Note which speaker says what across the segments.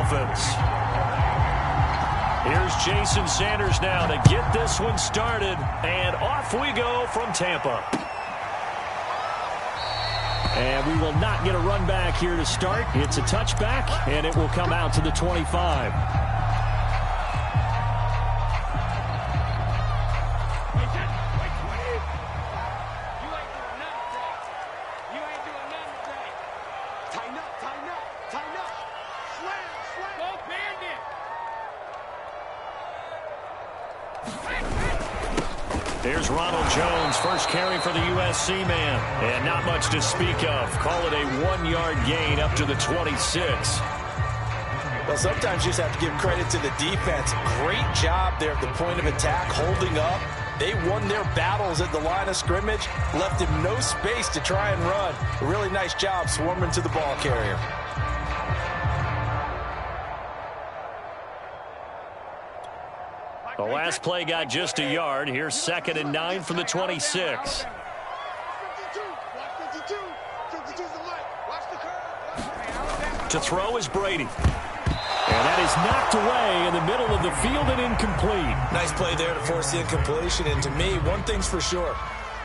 Speaker 1: Dolphins. Here's Jason Sanders now to get this one started, and off we go from Tampa. And we will not get a run back here to start. It's a touchback, and it will come out to the 25. There's Ronald Jones, first carry for the USC man. And not much to speak of. Call it a 1-yard gain up to the 26.
Speaker 2: Well, sometimes you just have to give credit to the defense. Great job there at the point of attack, holding up. They won their battles at the line of scrimmage, left him no space to try and run. A really nice job swarming to the ball carrier.
Speaker 1: The last play got just a yard. Here's 2nd and 9 from the 26. To throw is Brady. And that is knocked away in the middle of the field and incomplete.
Speaker 2: Nice play there to force the incompletion. And to me, one thing's for sure.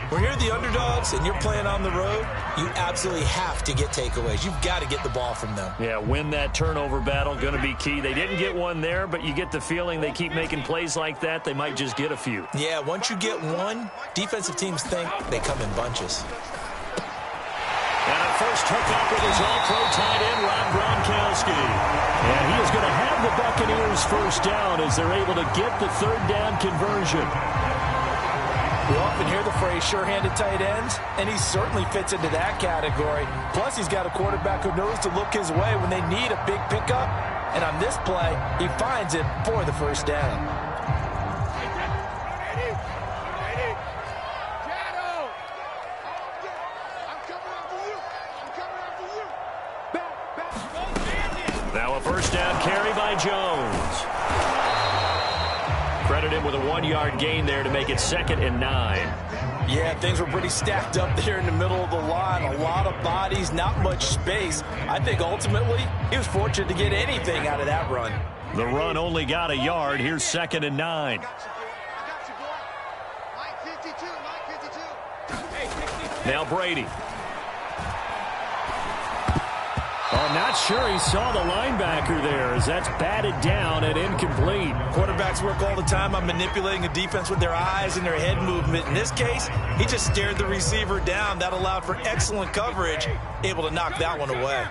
Speaker 2: When you're the underdogs and you're playing on the road, you absolutely have to get takeaways. You've got to get the ball from them.
Speaker 1: Yeah, win that turnover battle, going to be key. They didn't get one there, but you get the feeling they keep making plays like that, they might just get a few.
Speaker 2: Yeah, once you get one, defensive teams think they come in bunches.
Speaker 1: And a first hookup with his all-pro tight end, Rob Gronkowski. And he is going to have the Buccaneers first down as they're able to get the third down conversion.
Speaker 2: We often hear the phrase sure-handed tight ends, and he certainly fits into that category. Plus, he's got a quarterback who knows to look his way when they need a big pickup. And on this play, he finds it for the first down.
Speaker 1: Now a first down carry by Jones. Credit him with a 1-yard gain there to make it 2nd and 9.
Speaker 2: Yeah, things were pretty stacked up there in the middle of the line. A lot of bodies, not much space. I think ultimately he was fortunate to get anything out of that run.
Speaker 1: The run only got a yard. Here's 2nd and 9. Now Brady. Oh, not sure he saw the linebacker there as that's batted down and incomplete.
Speaker 2: Quarterbacks work all the time on manipulating a defense with their eyes and their head movement. In this case, he just stared the receiver down. That allowed for excellent coverage, able to knock that one away.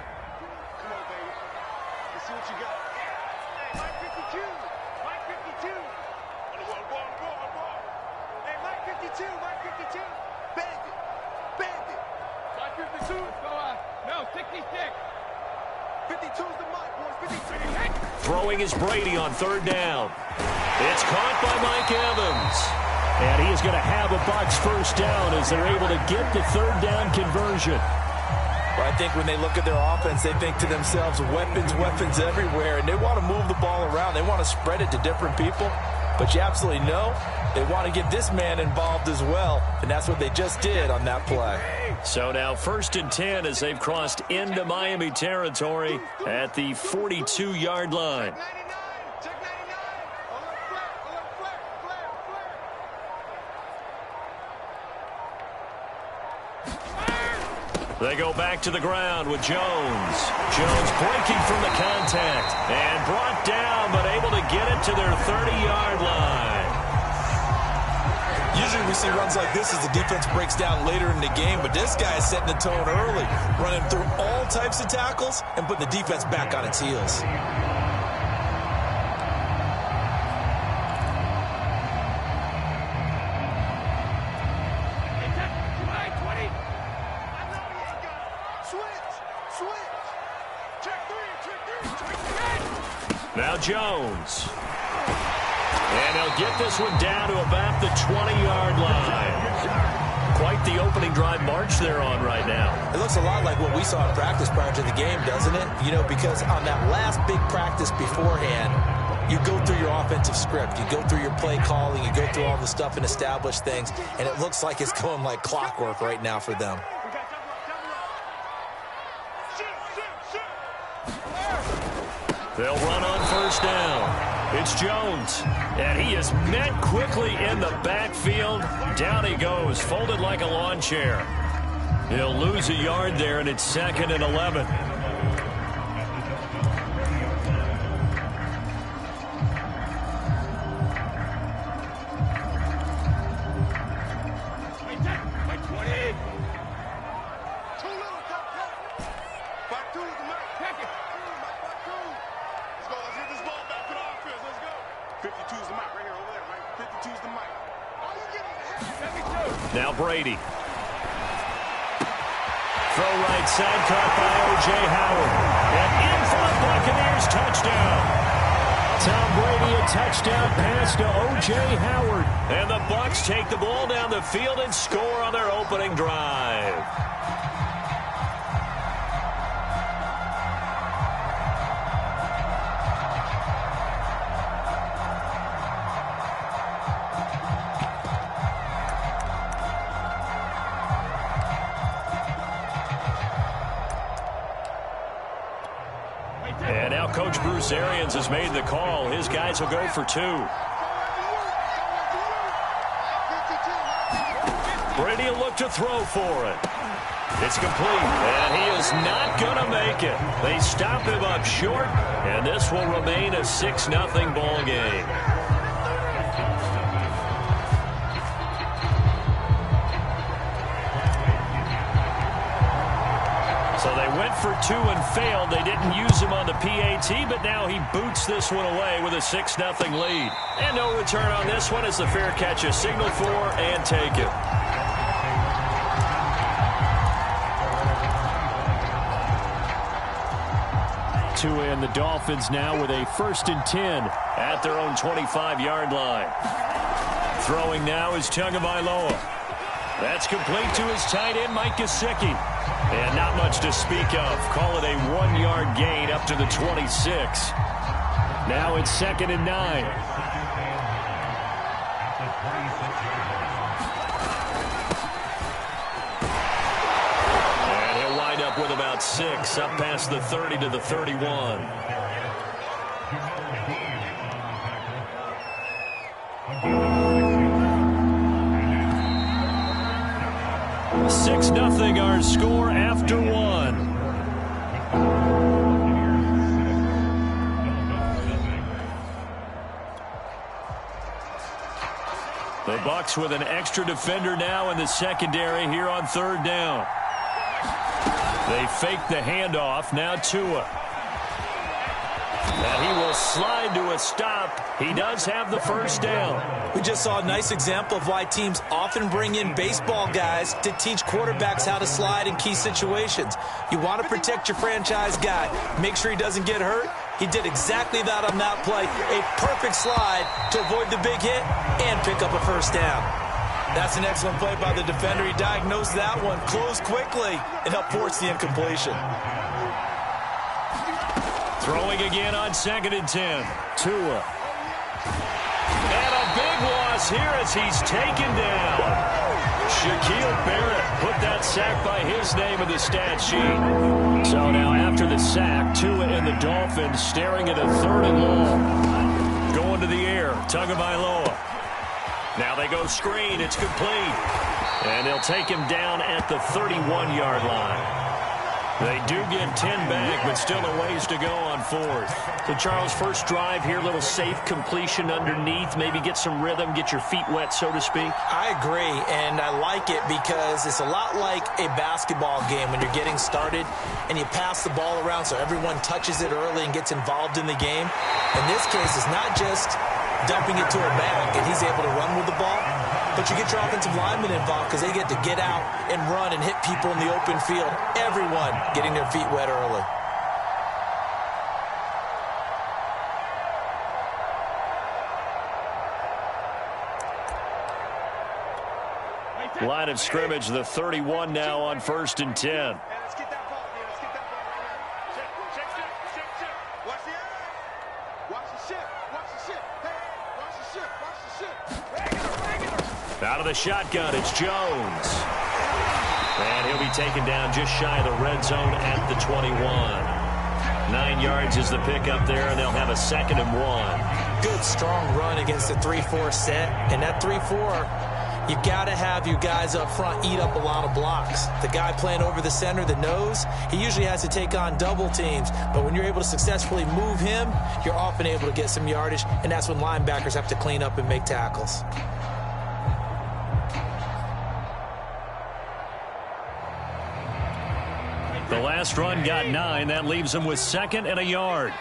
Speaker 1: Throwing is Brady on third down. It's caught by Mike Evans. And he is going to have a Bucs first down as they're able to get the third down conversion.
Speaker 2: Well, I think when they look at their offense, they think to themselves, weapons, weapons everywhere. And they want to move the ball around. They want to spread it to different people. But you absolutely know they want to get this man involved as well. And that's what they just did on that play.
Speaker 1: So now 1st and 10 as they've crossed into Miami territory at the 42-yard line. They go back to the ground with Jones. Jones breaking from the contact and brought down, but able to get it to their 30-yard line.
Speaker 2: Usually we see runs like this as the defense breaks down later in the game, but this guy is setting the tone early, running through all types of tackles and putting the defense back on its heels.
Speaker 1: Now Jones. And they'll get this one down to about the 20-yard line. Quite the opening drive march they're on right now.
Speaker 2: It looks a lot like what we saw in practice prior to the game, doesn't it? You know, because on that last big practice beforehand, you go through your offensive script. You go through your play calling. You go through all the stuff and establish things. And it looks like it's going like clockwork right now for them.
Speaker 1: They'll run on first down. It's Jones, and he is met quickly in the backfield. Down he goes, folded like a lawn chair. He'll lose a yard there, and it's 2nd and 11. Now Brady. Throw right side, caught by O.J. Howard. And in for the Buccaneers touchdown. Tom Brady, a touchdown pass to O.J. Howard. And the Bucs take the ball down the field and score on their opening drive. And now Coach Bruce Arians has made the call. His guys will go for 2. Brady will look to throw for it. It's complete, and he is not going to make it. They stop him up short, and this will remain a 6-0 ball game. So they went for 2 and failed. They didn't use him on the PAT, but now he boots this one away with a 6-0 lead. And no return on this one as the fair catch is signaled for and taken. Tua and the Dolphins now with a 1st and 10 at their own 25-yard line. Throwing now is Tagovailoa. That's complete to his tight end, Mike Gesicki. And not much to speak of. Call it a 1-yard gain up to the 26. Now it's 2nd and 9. And he'll wind up with about 6, up past the 30 to the 31. 6-0 our score after 1. The Bucs with an extra defender now in the secondary here on 3rd down. They fake the handoff. Now Tua. And he will slide to a stop. He does have the 1st down.
Speaker 2: We just saw a nice example of why teams often bring in baseball guys to teach quarterbacks how to slide in key situations. You want to protect your franchise guy. Make sure he doesn't get hurt. He did exactly that on that play. A perfect slide to avoid the big hit and pick up a 1st down. That's an excellent play by the defender. He diagnosed that one, closed quickly, and helped force the incompletion.
Speaker 1: Throwing again on 2nd and 10. Tua. And a big loss here as he's taken down. Shaquille Barrett put that sack by his name in the stat sheet. So now after the sack, Tua and the Dolphins staring at a 3rd and long. Going to the air, Tagovailoa. Now they go screen, it's complete. And they'll take him down at the 31-yard line. They do get 10 back, but still a ways to go on 4th.
Speaker 3: So, Charles, first drive here, little safe completion underneath. Maybe get some rhythm, get your feet wet, so to speak.
Speaker 2: I agree, and I like it because it's a lot like a basketball game when you're getting started and you pass the ball around so everyone touches it early and gets involved in the game. In this case, it's not just dumping it to a back and he's able to run with the ball, but you get your offensive linemen involved because they get to get out and run and hit people in the open field. Everyone getting their feet wet early.
Speaker 1: Line of scrimmage, the 31 now on 1st and 10. Out of the shotgun, it's Jones. And he'll be taken down just shy of the red zone at the 21.
Speaker 3: 9 yards is the pickup there, and they'll have a 2nd and 1.
Speaker 2: Good, strong run against the 3-4 set. And that 3-4, you got to have your guys up front eat up a lot of blocks. The guy playing over the center, the nose, he usually has to take on double teams. But when you're able to successfully move him, you're often able to get some yardage, and that's when linebackers have to clean up and make tackles.
Speaker 1: The last run got 9. That leaves them with 2nd and a yard.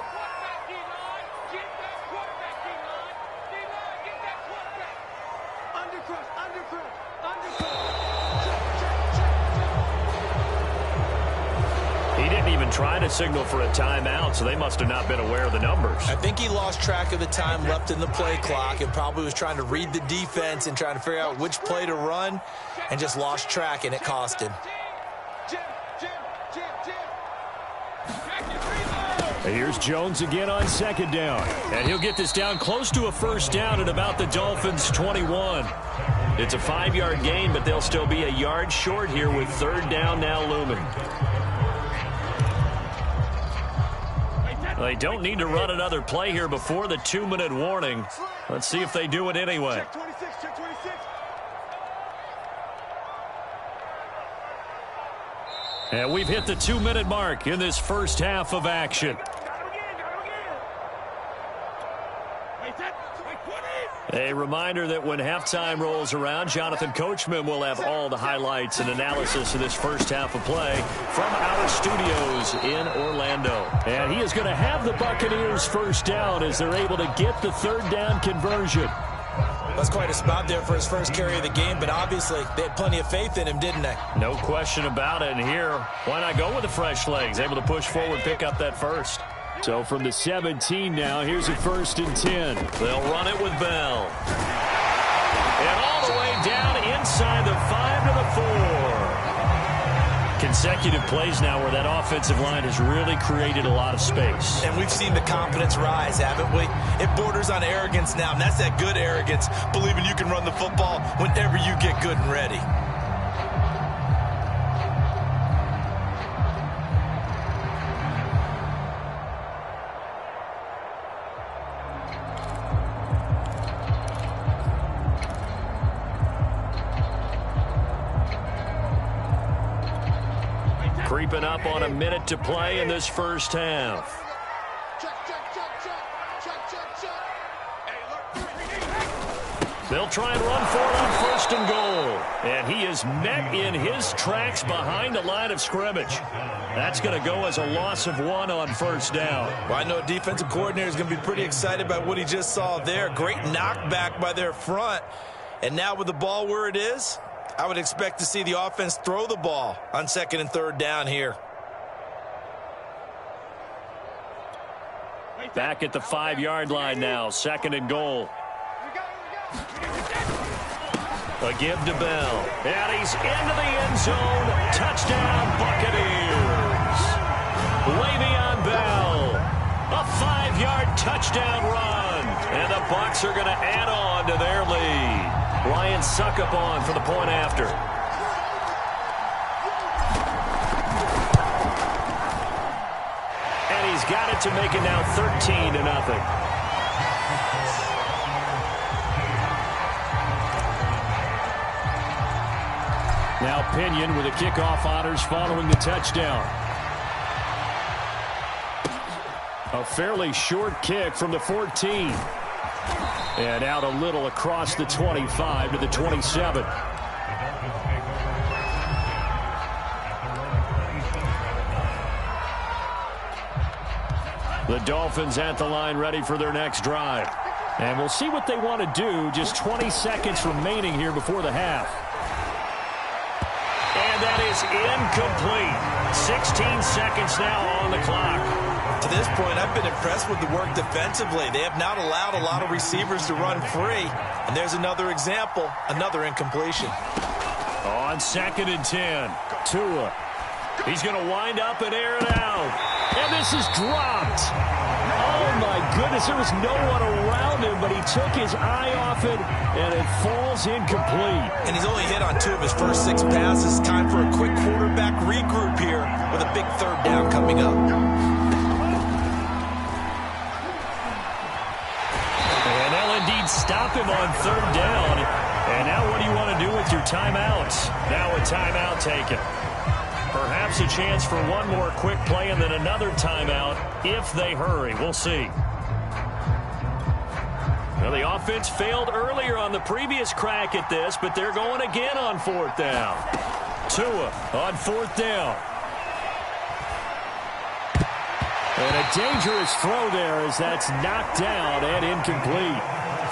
Speaker 3: He didn't even try to signal for a timeout, so they must have not been aware of the numbers.
Speaker 2: I think he lost track of the time left in the play clock and probably was trying to read the defense and trying to figure out which play to run and just lost track, and it cost him.
Speaker 1: Here's Jones again on 2nd down. And he'll get this down close to a 1st down at about the Dolphins' 21. It's a 5-yard gain, but they'll still be a yard short here with 3rd down now looming. They don't need to run another play here before the 2-minute warning. Let's see if they do it anyway. And we've hit the 2-minute mark in this first half of action. A reminder that when halftime rolls around, Jonathan Coachman will have all the highlights and analysis of this first half of play from our studios in Orlando. And he is going to have the Buccaneers 1st down as they're able to get the 3rd down conversion.
Speaker 2: That's quite a spot there for his first carry of the game, but obviously they had plenty of faith in him, didn't they?
Speaker 1: No question about it. And here, why not go with the fresh legs? Able to push forward, pick up that 1st. So from the 17 now, here's a 1st and 10. They'll run it with Bell. And all the way down inside the 5 to the 4. Consecutive plays now where that offensive line has really created a lot of space.
Speaker 2: And we've seen the confidence rise, haven't we? It borders on arrogance now, and that's that good arrogance, believing you can run the football whenever you get good and ready.
Speaker 1: Creeping up on a minute to play in this first half. They'll try and run for it on 1st and goal. And he is met in his tracks behind the line of scrimmage. That's going to go as a loss of 1 on 1st down.
Speaker 2: Well, I know defensive coordinator is going to be pretty excited about what he just saw there. Great knockback by their front. And now with the ball where it is, I would expect to see the offense throw the ball on 2nd and 3rd down here.
Speaker 1: Back at the 5-yard line now, 2nd and goal. A give to Bell. And he's into the end zone. Touchdown, Buccaneers. Le'Veon Bell. A 5-yard touchdown run. And the Bucs are going to add on to their lead. Ryan Suckup on for the point after. And he's got it to make it now 13-0. Now Pinion with the kickoff honors following the touchdown. A fairly short kick from the 14. And out a little across the 25 to the 27. The Dolphins at the line ready for their next drive. And we'll see what they want to do. Just 20 seconds remaining here before the half. And that is incomplete. 16 seconds now on the clock.
Speaker 2: To this point, I've been impressed with the work defensively. They have not allowed a lot of receivers to run free. And there's another example, another incompletion.
Speaker 1: On 2nd and 10, Tua. He's going to wind up and air it out. And this is dropped. Oh, my goodness. There was no one around him, but he took his eye off it, and it falls incomplete.
Speaker 2: And he's only hit on 2 of his first 6 passes. Time for a quick quarterback regroup here with a big 3rd down coming up.
Speaker 1: stop him on third down. And now what do you want to do with your timeouts? Now a timeout taken. Perhaps a chance for one more quick play and then another timeout if they hurry. We'll see. Well, the offense failed earlier on the previous crack at this, but they're going again on fourth down. Tua on fourth down. And a dangerous throw there as that's knocked down and incomplete.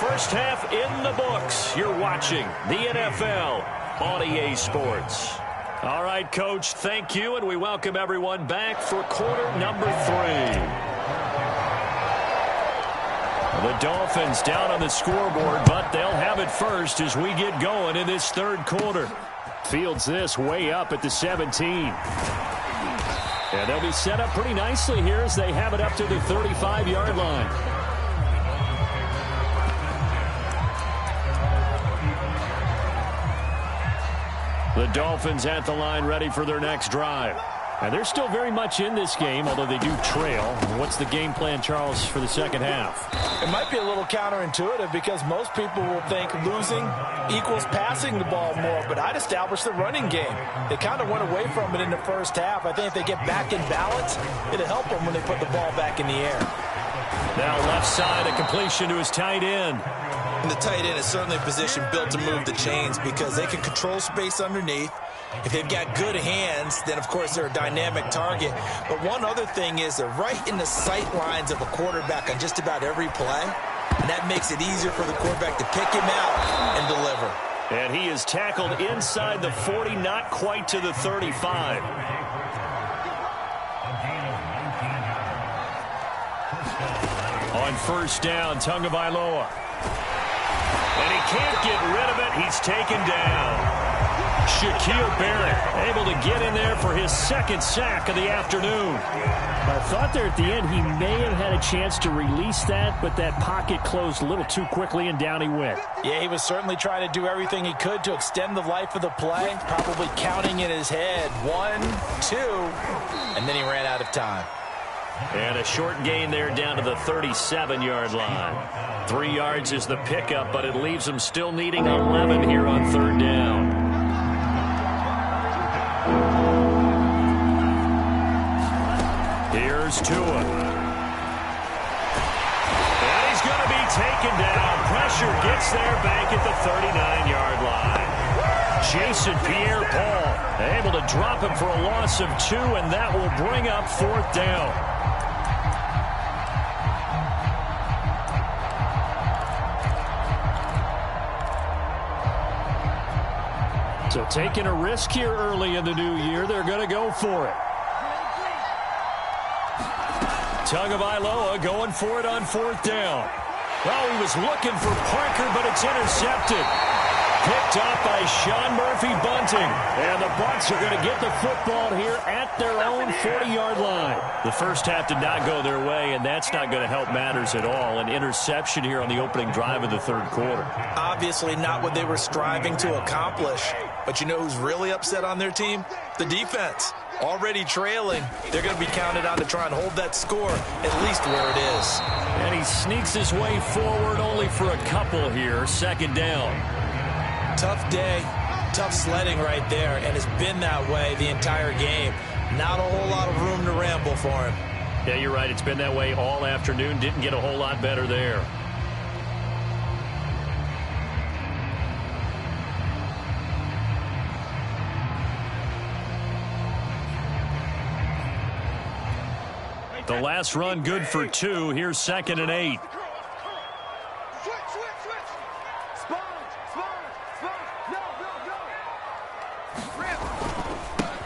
Speaker 1: First half in the books. You're watching the NFL on EA Sports. All right, Coach, thank you, and we welcome everyone back for quarter number 3. The Dolphins down on the scoreboard, but they'll have it first as we get going in this third quarter. Fields this way up at the 17. And they'll be set up pretty nicely here as they have it up to the 35-yard line. The Dolphins at the line ready for their next drive. And they're still very much in this game, although they do trail. What's the game plan, Charles, for the second half?
Speaker 2: It might be a little counterintuitive because most people will think losing equals passing the ball more, but I'd establish the running game. They kind of went away from it in the first half. I think if they get back in balance, it'll help them when they put the ball back in the air.
Speaker 1: Now left side, a completion to his tight end.
Speaker 2: And the tight end is certainly a position built to move the chains because they can control space underneath. If they've got good hands, then, of course, they're a dynamic target. But one other thing is they're right in the sight lines of a quarterback on just about every play. And that makes it easier for the quarterback to pick him out and deliver.
Speaker 1: And he is tackled inside the 40, not quite to the 35. On first down, Tagovailoa. And he can't get rid of it. He's taken down. Shaquille Barrett able to get in there for his second sack of the afternoon.
Speaker 3: I thought there at the end he may have had a chance to release that, but that pocket closed a little too quickly and down he went.
Speaker 2: Yeah, he was certainly trying to do everything he could to extend the life of the play, probably counting in his head 1, 2, and then he ran out of time.
Speaker 1: And a short gain there down to the 37-yard line. 3 yards is the pickup, but it leaves them still needing 11 here on third down. Here's Tua. And he's going to be taken down. Pressure gets there back at the 39-yard line. Jason Pierre-Paul able to drop him for a loss of 2, and that will bring up fourth down. So taking a risk here early in the new year, they're going to go for it. Tagovailoa going for it on fourth down. Well, he was looking for Parker, but it's intercepted. Picked up by Sean Murphy-Bunting. And the Bucs are going to get the football here at their own 40-yard line. The first half did not go their way, and that's not going to help matters at all. An interception here on the opening drive of the third quarter.
Speaker 2: Obviously not what they were striving to accomplish. But you know who's really upset on their team? The defense. Already trailing, they're going to be counted on to try and hold that score at least where it is.
Speaker 1: And he sneaks his way forward only for a couple here. Second down.
Speaker 2: Tough day, tough sledding right there, and it's been that way the entire game. Not a whole lot of room to ramble for him.
Speaker 1: Yeah, you're right. It's been that way all afternoon. Didn't get a whole lot better there. The last run good for 2. Here's 2nd and 8.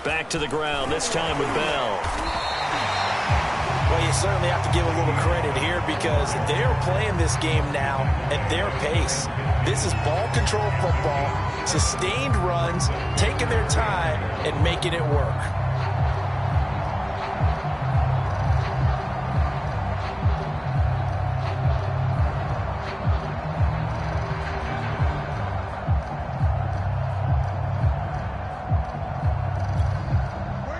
Speaker 1: Back to the ground, this time with Bell.
Speaker 2: Well, you certainly have to give a little credit here because they're playing this game now at their pace. This is ball control football, sustained runs, taking their time and making it work.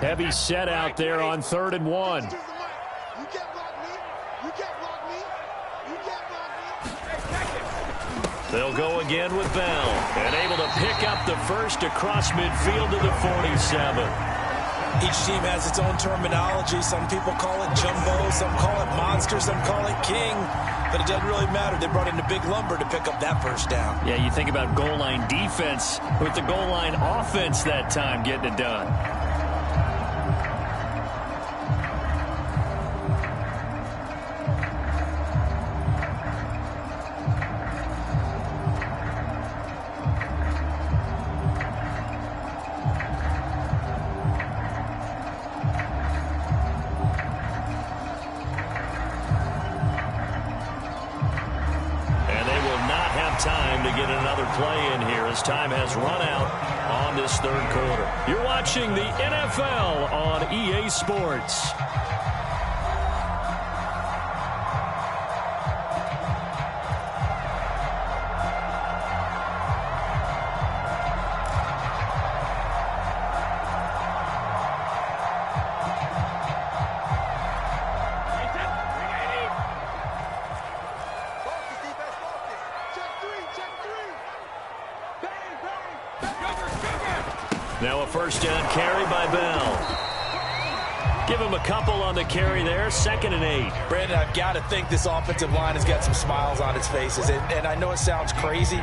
Speaker 1: Heavy set out there on 3rd and 1. They'll go again with Bell, and able to pick up the first across midfield to the 47.
Speaker 2: Each team has its own terminology. Some people call it jumbo, some call it monster, some call it king. But it doesn't really matter. They brought in a big lumber to pick up that first down.
Speaker 1: Yeah, you think about goal line defense with the goal line offense that time getting it done.
Speaker 3: Time to get another play in here as time has run out on this third quarter.
Speaker 1: You're watching the NFL on EA Sports.
Speaker 3: Now a first down carry by Bell. Give him a couple on the carry there, 2nd and 8.
Speaker 2: Brandon, I've got to think this offensive line has got some smiles on its faces. And I know it sounds crazy,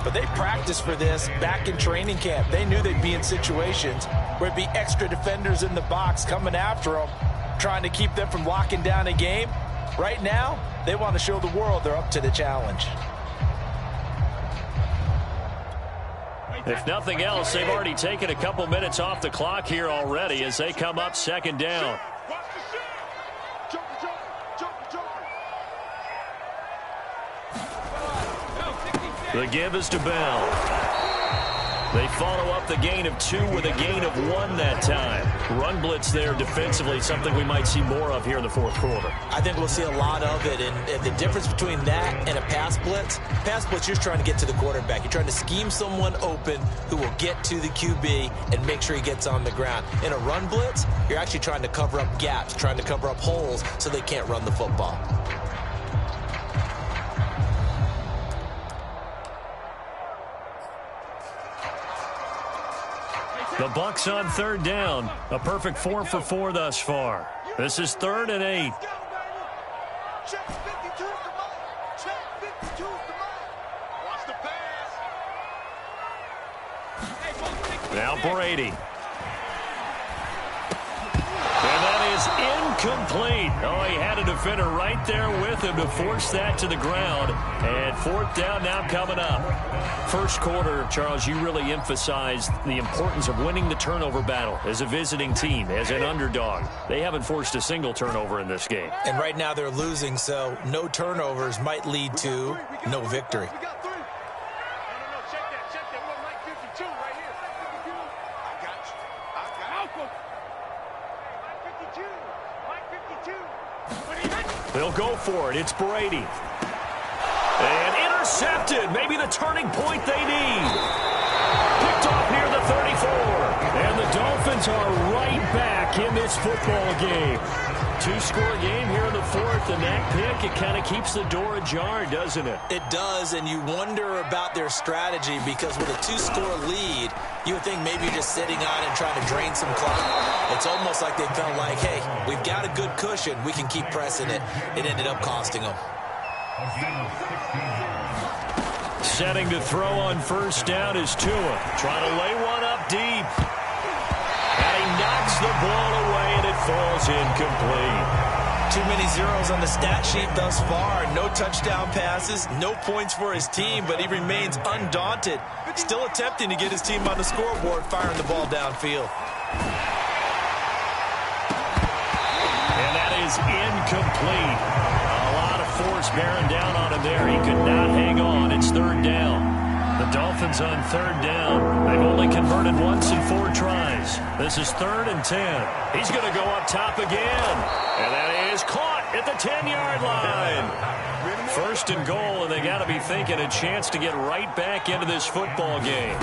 Speaker 2: but they practiced for this back in training camp. They knew they'd be in situations where it'd be extra defenders in the box coming after them, trying to keep them from locking down a game. Right now, they want to show the world they're up to the challenge.
Speaker 3: If nothing else, they've already taken a couple minutes off the clock here already as they come up 2nd down. The give is to Bell. They follow up the gain of 2 with a gain of 1 that time. Run blitz there defensively, something we might see more of here in the fourth quarter.
Speaker 2: I think we'll see a lot of it, and the difference between that and a pass blitz, you're trying to get to the quarterback. You're trying to scheme someone open who will get to the QB and make sure he gets on the ground. In a run blitz, you're actually trying to cover up gaps, trying to cover up holes so they can't run the football.
Speaker 3: The Bucs on 3rd down. A perfect 4 for 4 thus far. This is 3rd and 8. Now Brady. And that is incomplete. Oh, he had a defender right there with him to force that to the ground. And 4th down now coming up. First quarter, Charles, you really emphasized the importance of winning the turnover battle as a visiting team, as an underdog. They haven't forced a single turnover in this game.
Speaker 2: And right now they're losing, so no turnovers might lead to no victory.
Speaker 3: They'll go for it. It's Brady. And intercepted. Maybe the turning point they need. Picked off near the 34. And the Dolphins are right back in this football game. 2-score game here in the 4th, and that pick, it kind of keeps the door ajar, doesn't it?
Speaker 2: It does, and you wonder about their strategy because with a 2-score lead, you would think maybe you're just sitting on and trying to drain some clock. It's almost like they felt like, hey, we've got a good cushion. We can keep pressing it. It ended up costing them.
Speaker 3: Setting to throw on 1st down is Tua. Trying to lay one up deep. And he knocks the ball away, and it falls incomplete.
Speaker 2: Too many zeros on the stat sheet thus far. No touchdown passes, no points for his team, but he remains undaunted. Still attempting to get his team on the scoreboard, firing the ball downfield.
Speaker 3: And that is incomplete. A lot of force bearing down on him there. He could not hang on. It's 3rd down. The Dolphins on 3rd down. They've only converted once in 4 tries. This is 3rd and 10. He's going to go up top again. And that is caught at the 10-yard line. 1st and goal, and they got to be thinking a chance to get right back into this football game.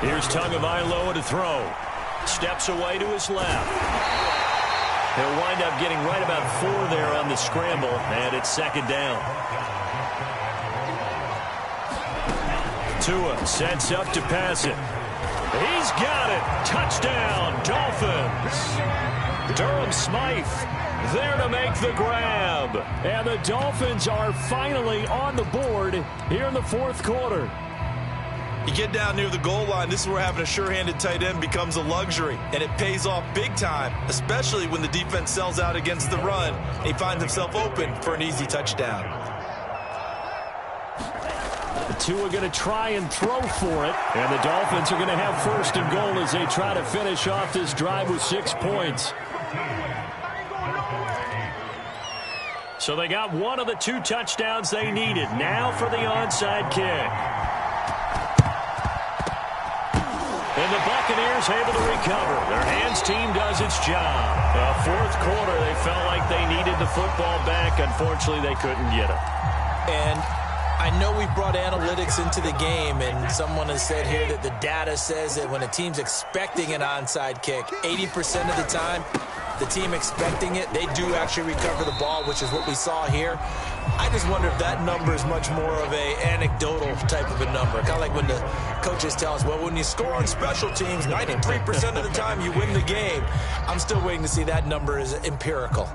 Speaker 3: Here's Tagovailoa to throw. Steps away to his left. He'll wind up getting right about 4 there on the scramble, and it's 2nd down.
Speaker 1: Tua sets up to pass it. He's got it. Touchdown, Dolphins. Durham Smythe there to make the grab. And the Dolphins are finally on the board here in the fourth quarter.
Speaker 2: You get down near the goal line, this is where having a sure-handed tight end becomes a luxury, and it pays off big time, especially when the defense sells out against the run, and he finds himself open for an easy touchdown.
Speaker 1: The two are going to try and throw for it, and the Dolphins are going to have first and goal as they try to finish off this drive with 6 points. So they got one of the 2 touchdowns they needed. Now for the onside kick. And the Buccaneers able to recover. Their hands team does its job. Fourth quarter, they felt like they needed the football back. Unfortunately, they couldn't get it.
Speaker 2: And I know we've brought analytics into the game, and someone has said here that the data says that when a team's expecting an onside kick, 80% of the time, the team expecting it, they do actually recover the ball, which is what we saw here. I just wonder if that number is much more of a anecdotal type of a number. Kind of like when the coaches tell us, well, when you score on special teams, 93% of the time you win the game. I'm still waiting to see that number is empirical.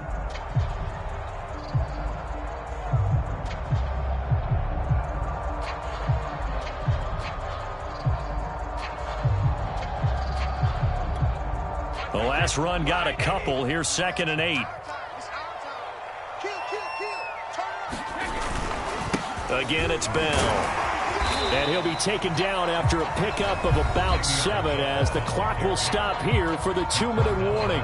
Speaker 1: The last run got a couple. Here's 2nd and 8. Again, it's Bell. And he'll be taken down after a pickup of about 7 as the clock will stop here for the 2-minute warning.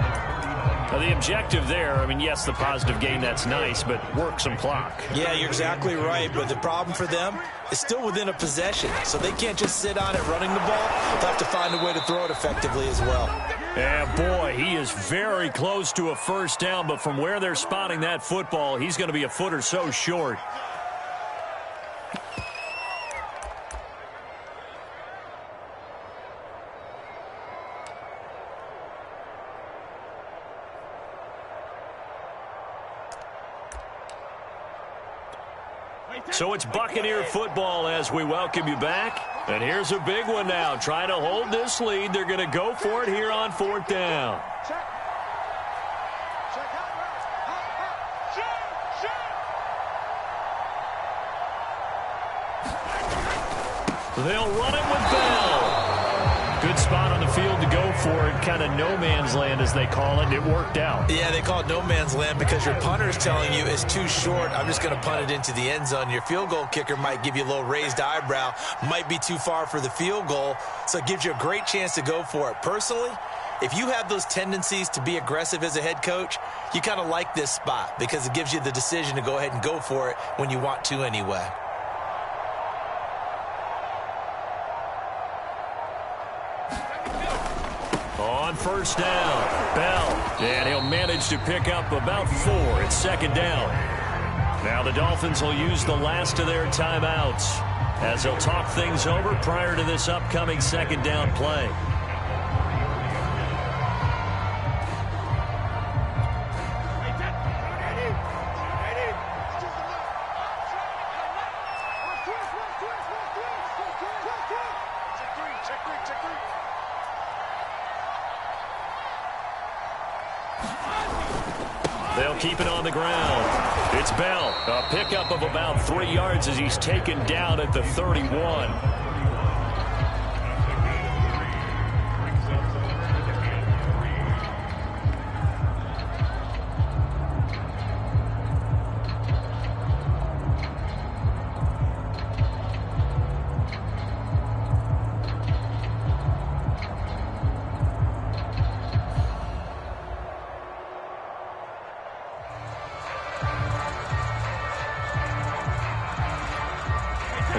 Speaker 1: Now, the objective there, I mean, yes, the positive gain, that's nice, but work some clock.
Speaker 2: Yeah, you're exactly right, but the problem for them is still within a possession, so they can't just sit on it running the ball. They'll have to find a way to throw it effectively as well.
Speaker 1: And boy, he is very close to a first down, but from where they're spotting that football, he's going to be a foot or so short. So it's Buccaneer football as we welcome you back. And here's a big one now. Trying to hold this lead. They're going to go for it here on 4th down. They'll run it with Bell. Good spot on the field to go for it. Kind of no man's land, as they call it. It worked out.
Speaker 2: Yeah, they call it no man's land because your punter's telling you it's too short. I'm just going to punt it into the end zone. Your field goal kicker might give you a little raised eyebrow. Might be too far for the field goal. So it gives you a great chance to go for it. Personally, if you have those tendencies to be aggressive as a head coach, you kind of like this spot because it gives you the decision to go ahead and go for it when you want to anyway.
Speaker 1: On first down, Bell, and he'll manage to pick up about 4. It's 2nd down. Now the Dolphins will use the last of their timeouts as they'll talk things over prior to this upcoming 2nd down play. They'll keep it on the ground. It's Bell. A pickup of about 3 yards as he's taken down at the 31.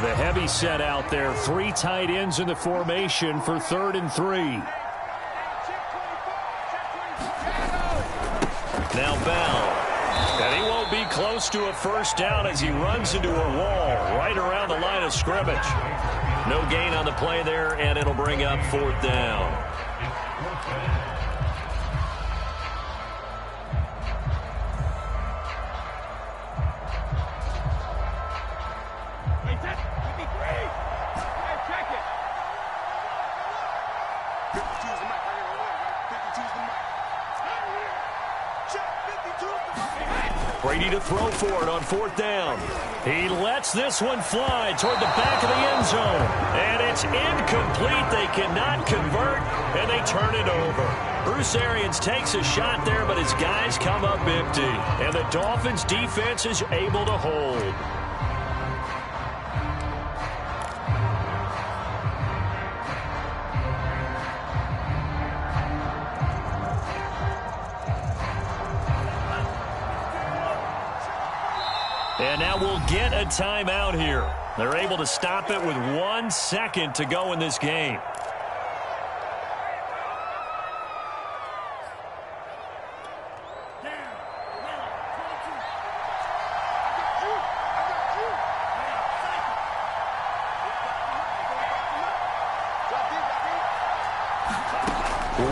Speaker 1: The heavy set out there. 3 tight ends in the formation for 3rd and 3. Now Bell. And he won't be close to a first down as he runs into a wall right around the line of scrimmage. No gain on the play there, and it'll bring up 4th down. Brady to throw for it on 4th down. He lets this one fly toward the back of the end zone. And it's incomplete. They cannot convert, and they turn it over. Bruce Arians takes a shot there, but his guys come up empty. And the Dolphins' defense is able to hold. And now we'll get a timeout here. They're able to stop it with 1 second to go in this game.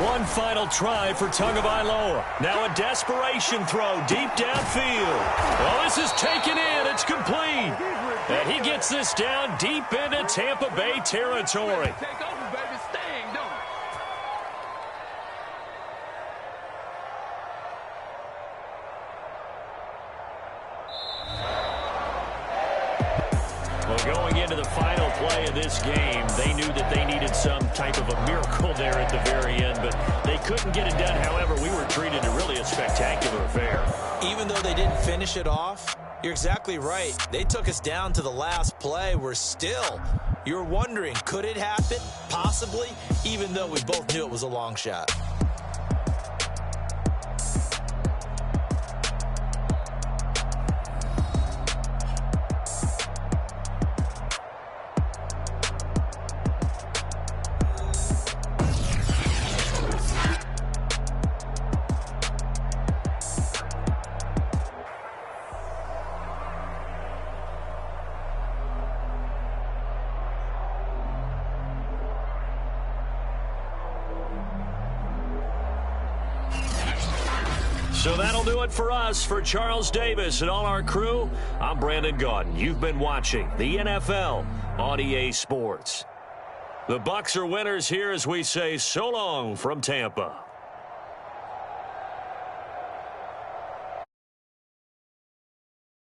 Speaker 1: One final try for Tagovailoa. Now a desperation throw deep downfield. Well, this is taken in. It's complete. And he gets this down deep into Tampa Bay territory.
Speaker 4: Take over, baby. Staying, don't it?
Speaker 1: Well, going into the final play of this game, they knew that they needed some type of a miracle there at the very end, but they couldn't get it done. However, we were treated to really a spectacular affair.
Speaker 2: Even though they didn't finish it off, you're exactly right. They took us down to the last play. You're wondering, could it happen? Possibly, even though we both knew it was a long shot.
Speaker 1: So that'll do it for us. For Charles Davis and all our crew, I'm Brandon Gaudin. You've been watching the NFL on EA Sports. The Bucs are winners here as we say so long from Tampa.